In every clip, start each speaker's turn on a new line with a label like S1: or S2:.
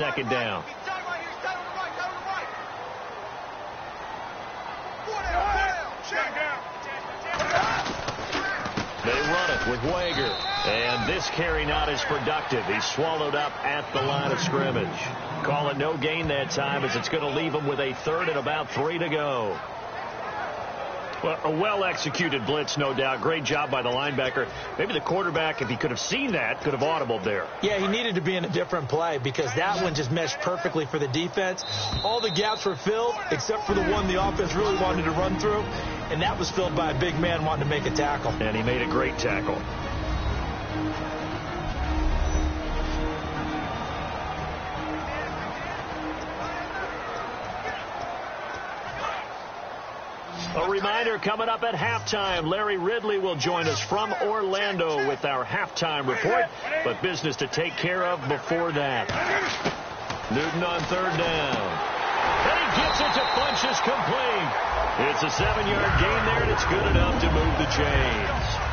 S1: second down. They run it with Wager. And this carry not as productive. He's swallowed up at the line of scrimmage. Call it no gain that time as it's going to leave him with a third and about 3 to go. Well, a well-executed blitz, no doubt. Great job by the linebacker. Maybe the quarterback, if he could have seen that, could have audibled there.
S2: Yeah, he needed to be in a different play because that one just meshed perfectly for the defense. All the gaps were filled except for the one the offense really wanted to run through, and that was filled by a big man wanting to make a tackle.
S1: And he made a great tackle. A reminder coming up at halftime. Larry Ridley will join us from Orlando with our halftime report, but business to take care of before that. Newton on third down. And he gets it to Funchess complete. It's a 7-yard gain there, and it's good enough to move the chains.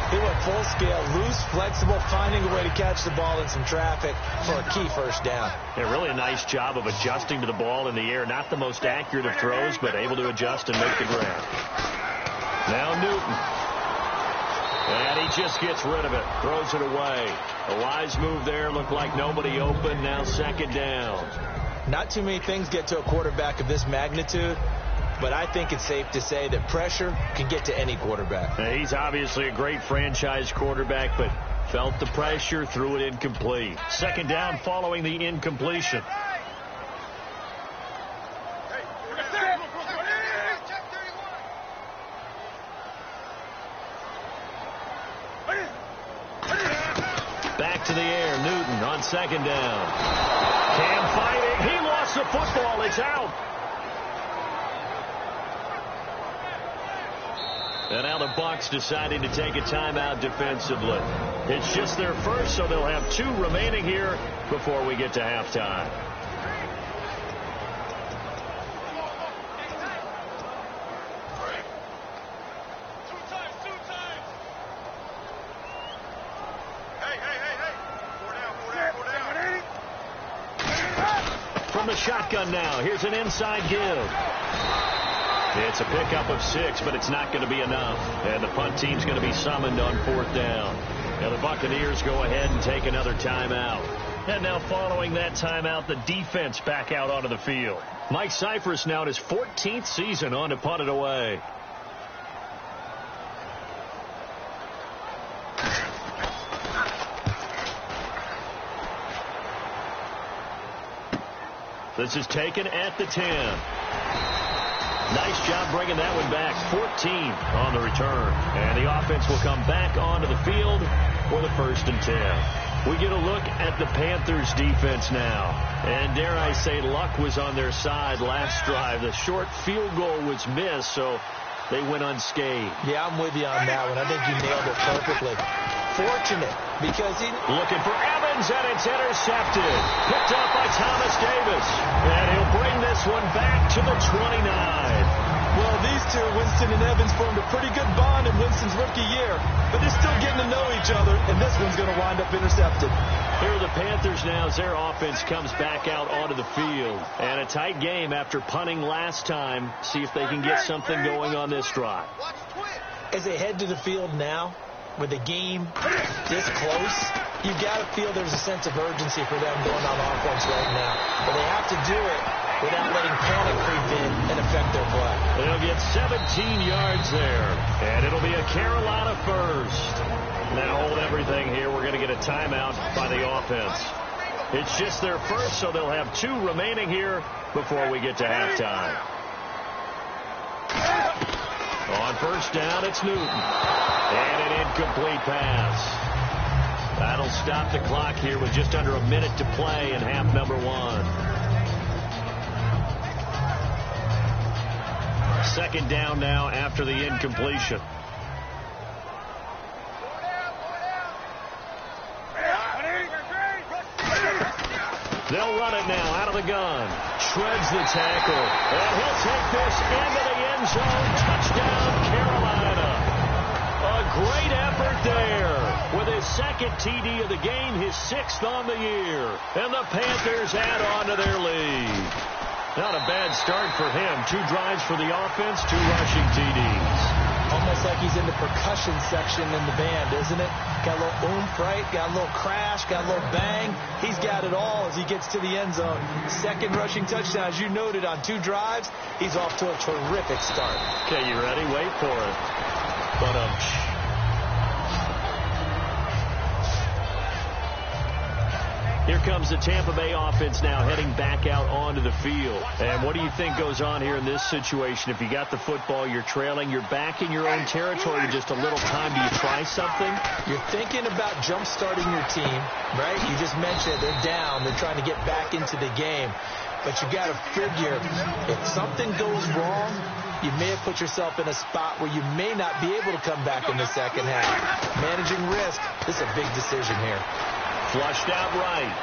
S2: He went full scale, loose, flexible, finding a way to catch the ball in some traffic for a key first down.
S1: Yeah, really a nice job of adjusting to the ball in the air. Not the most accurate of throws, but able to adjust and make the grab. Now Newton. And he just gets rid of it. Throws it away. A wise move there. Looked like nobody open. Now second down.
S2: Not too many things get to a quarterback of this magnitude, but I think it's safe to say that pressure can get to any quarterback.
S1: He's obviously a great franchise quarterback, but felt the pressure, threw it incomplete. Second down following the incompletion. Back to the air, Newton on second down. Cam fighting, he lost the football, it's out. And now the Bucs deciding to take a timeout defensively. It's just their first, so they'll have 2 remaining here before we get to halftime. From the shotgun now, here's an inside give. It's a pickup of 6, but it's not going to be enough. And the punt team's going to be summoned on 4th down. Now the Buccaneers go ahead and take another timeout. And now following that timeout, the defense back out onto the field. Mike Cyphers now in his 14th season on to punt it away. This is taken at the 10. Nice job bringing that one back. 14 on the return. And the offense will come back onto the field for the 1st and 10. We get a look at the Panthers defense now. And dare I say, luck was on their side last drive. The short field goal was missed, so they went unscathed.
S2: Yeah, I'm with you on that one. I think you nailed it perfectly. Fortunate because he...
S1: Looking for Evans, and it's intercepted. Picked up by Thomas Davis. And he'll bring this one back to the 29.
S2: Well, these two, Winston and Evans, formed a pretty good bond in Winston's rookie year. But they're still getting to know each other, and this one's going to wind up intercepted.
S1: Here are the Panthers now as their offense comes back out onto the field. And a tight game after punting last time. See if they can get something going on this drive.
S2: As they head to the field now, with the game this close, you got to feel there's a sense of urgency for them going on offense right now. But they have to do it without letting panic creep in and affect their play.
S1: They'll get 17 yards there, and it'll be a Carolina first. Now hold everything here. We're going to get a timeout by the offense. It's just their first, so they'll have 2 remaining here before we get to halftime. On first down, it's Newton. And an incomplete pass. That'll stop the clock here with just under a minute to play in half number 1. Second down now after the incompletion. They'll run it now out of the gun. Shreds the tackle. And he'll take this into the end zone. Touchdown, Carolina. A great effort there with his his second TD of the game, his 6th on the year. And the Panthers add on to their lead. Not a bad start for him. 2 drives for the offense, 2 rushing TDs.
S2: Almost like he's in the percussion section in the band, isn't it? Got a little oomph, right? Got a little crash, got a little bang. He's got it all as he gets to the end zone. 2nd rushing touchdown, as you noted, on 2 drives. He's off to a terrific start.
S1: Okay, you ready? Wait for it. But here comes the Tampa Bay offense now heading back out onto the field. And what do you think goes on here in this situation? If you got the football, you're trailing, you're back in your own territory with just a little time. Do you try something?
S2: You're thinking about jump-starting your team, right? You just mentioned they're down. They're trying to get back into the game. But you got to figure if something goes wrong, you may have put yourself in a spot where you may not be able to come back in the second half. Managing risk, this is a big decision here.
S1: Flushed out right.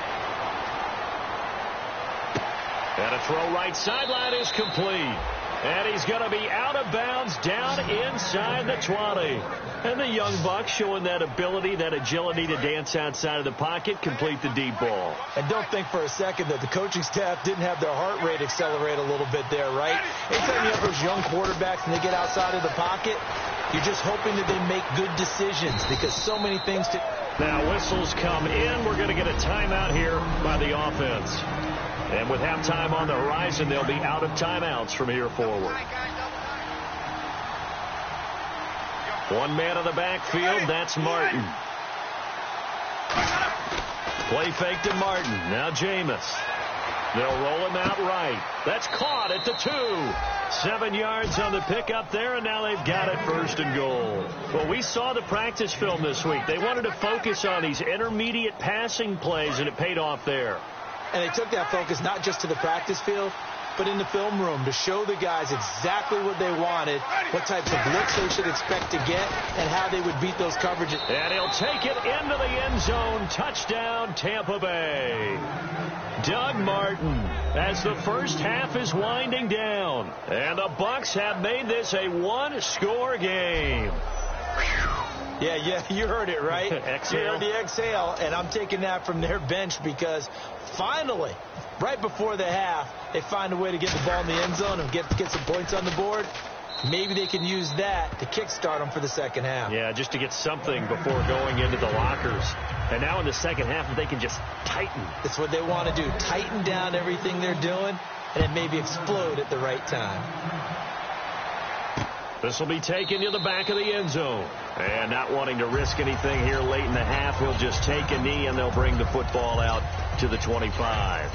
S1: And a throw right sideline is complete. And he's going to be out of bounds down inside the 20. And the young buck showing that ability, that agility to dance outside of the pocket, complete the deep ball.
S2: And don't think for a second that the coaching staff didn't have their heart rate accelerate a little bit there, right? Anytime you have those young quarterbacks and they get outside of the pocket, you're just hoping that they make good decisions because so many things to...
S1: Now whistles come in. We're going to get a timeout here by the offense. And with halftime on the horizon, they'll be out of timeouts from here forward. 1 man on the backfield. That's Martin. Play fake to Martin. Now Jameis. They'll roll him out right. That's caught at the 2. 7 yards on the pickup there, and now they've got it 1st and goal. Well, we saw the practice film this week. They wanted to focus on these intermediate passing plays, and it paid off there.
S2: And they took that focus not just to the practice field, but in the film room to show the guys exactly what they wanted, what types of blitz they should expect to get, and how they would beat those coverages.
S1: And he'll take it into the end zone. Touchdown, Tampa Bay. Doug Martin as the first half is winding down. And the Bucs have made this a 1-score game.
S2: Yeah, you heard it, right?
S1: Exhale.
S2: You heard the exhale, and I'm taking that from their bench because finally, right before the half, they find a way to get the ball in the end zone and get some points on the board. Maybe they can use that to kickstart them for the second half.
S1: Yeah, just to get something before going into the lockers. And now in the second half, they can just tighten.
S2: That's what they want to do, tighten down everything they're doing, and then maybe explode at the right time.
S1: This will be taken to the back of the end zone. And not wanting to risk anything here late in the half, he'll just take a knee, and they'll bring the football out to the 25.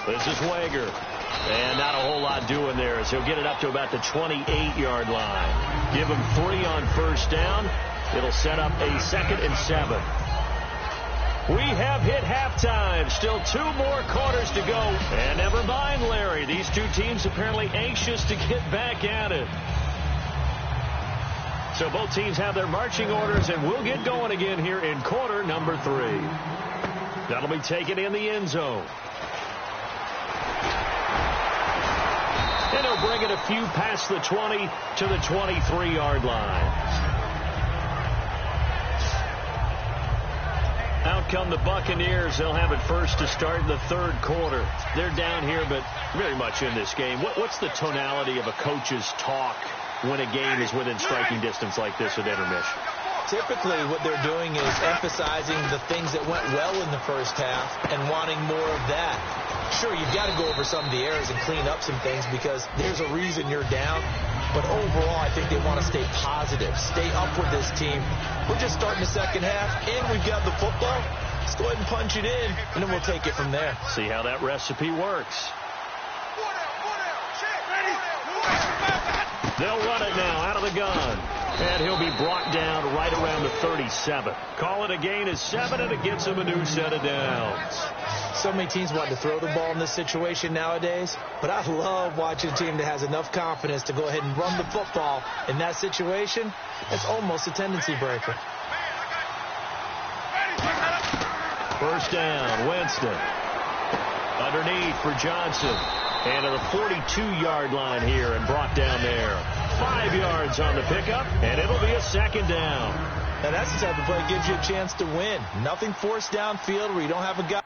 S1: This is Wager. And not a whole lot doing there as he'll get it up to about the 28-yard line. Give him 3 on 1st down. It'll set up a 2nd and 7. We have hit halftime. Still 2 more quarters to go. And never mind, Larry. These 2 teams apparently anxious to get back at it. So both teams have their marching orders, and we'll get going again here in quarter number 3. That'll be taken in the end zone. And he'll bring it a few past the 20 to the 23-yard line. Out come the Buccaneers. They'll have it first to start in the 3rd quarter. They're down here, but very much in this game. What's the tonality of a coach's talk when a game is within striking distance like this at intermission?
S2: Typically, what they're doing is emphasizing the things that went well in the first half and wanting more of that. Sure, you've got to go over some of the errors and clean up some things because there's a reason you're down. But overall, I think they want to stay positive, stay up with this team. We're just starting the second half, and we've got the football. Let's go ahead and punch it in, and then we'll take it from there.
S1: See how that recipe works. They'll run it now out of the gun. And he'll be brought down right around the 37. Call it a gain of 7, and it gets him a new set of downs.
S2: So many teams want to throw the ball in this situation nowadays, but I love watching a team that has enough confidence to go ahead and run the football in that situation. That's almost a tendency breaker.
S1: 1st down, Winston. Underneath for Johnson. And to the 42-yard line here and brought down there. 5 yards on the pickup, and it'll be a second down.
S2: Now that's the type of play that gives you a chance to win. Nothing forced downfield where you don't have a guy.